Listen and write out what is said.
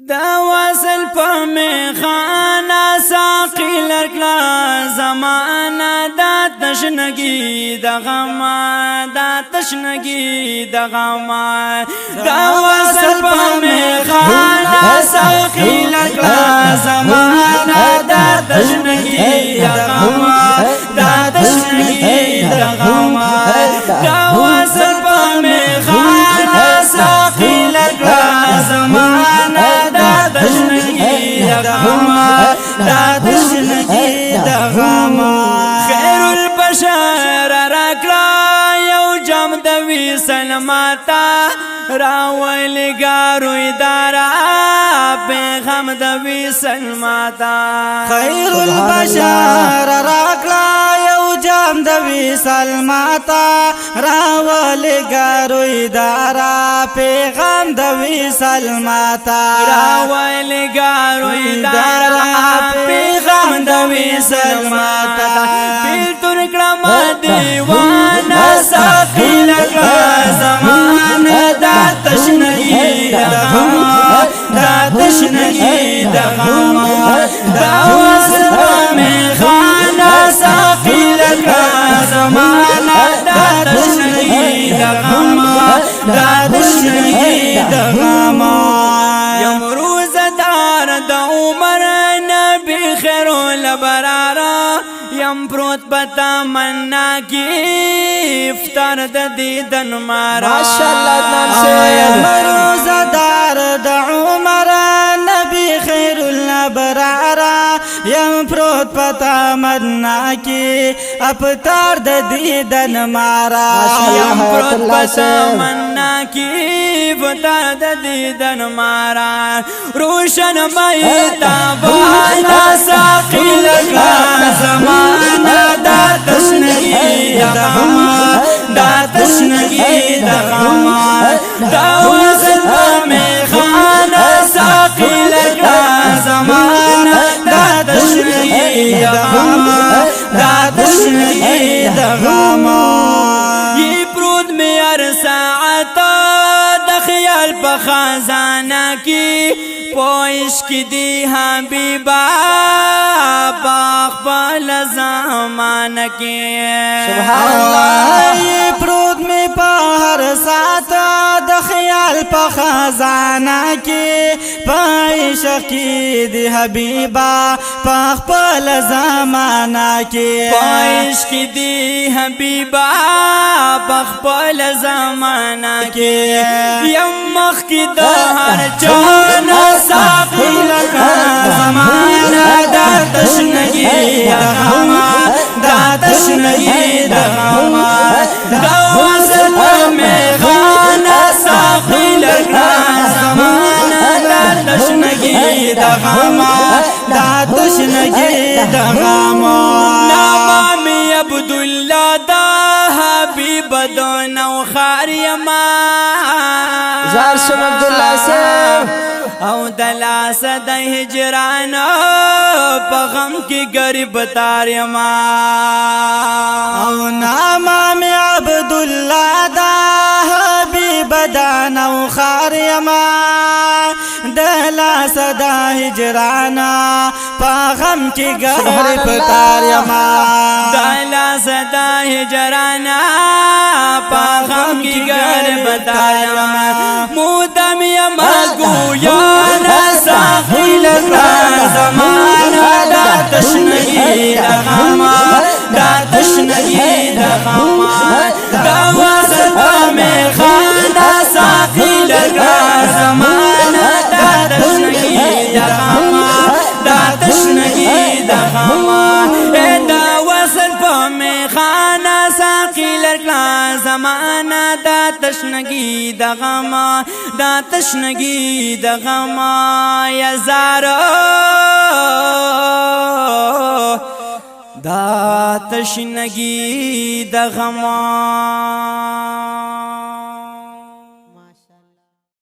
دا وصل په میخانه ساقي لرکلا زمانه دا تشنگی د غما دا تشنگی د غما دا وصل په میخانه ساقي لرکلا زمانه دا تشنگی د غما دا تشنگی د غما دا وصل په میخانه ساقي لرکلا زمانه دا تشنگی دا غما خیر البشر راکلا یو جام دوی سلماتا راویلگارو ادارا پیغام دوی سلماتا خیر البشر راکلا یو جام دوی سلماتا راویلگارو ادارا پیغام دوی سلماتا راویلگارو ادارا پیغام دوی سلماتا پیل ترکڑا ما دیوانا ساقی لگا زمان دا تشنگی دا غما دا تشنگی دا غما دا وصل میخانه ساقی لگا زمان دا تشنگی دا غما دا تشنگی دا غما یم روزدار دا عمر نبی خیر الابرارا یم پروت پتا مننا کی افطار د دیدن مارا ماشاءاللہ عدنان سے یم روزدار دا عمر نبی خیر الابرارا یم پروت پتا مننا کی افطار د دیدن مارا یم پروت پتا مننا کی افطار د دیدن مارا روشن مایتا بانا ساقی لگا زمانہ دا تشنگی دا غما دا تشنگی دا غما دا وصل میخانه ساقی لگا زمانہ دا تشنگی دا غما دا تشنگی دا غما یہ پرود میں ارساعتا دا خیال پا خزانہ کی پوش کی دی حبیبا باغ پال زمان کی سبحان اللہ یہ پرود میں پہر ساتا د خیال پا خزانہ کی پایش کی دی حبیبا باغ پال زمانہ کی پوش کی دی حبیبا باغ پال زمانہ کی یم مخ کی دہر چانا ساقی لگا زمانہ دا تشنگی دا غما دا تشنگی دا غما دا وصل میخانه ساقی لگا زمانہ دا تشنگی دا غما دا تشنگی دا غما نامامی عبداللہ دا حبیب دون و خاریم زار شم عبداللہ سے او دلاس د هجران په غم کې غریب تارما او ناما می عبداللہ دا حبیب دان او خارما دلاس دا هجرانا پا غم کی غریب تارما دلاس دا هجرانا په غم کې غریب تارما مودم یم گویا ساقی لگا زمانہ دا تشنگی دا غما دا تشنگی دا غما دا وصل میخانه ساقی لگا زمانہ دا تشنگی دا غما دا تشنگی دا غما دا وصل میخانه ساقی لگا زمانہ دا تشنگی دا غما دا تشنگی دا غما یا زارو دا تشنگی دا غما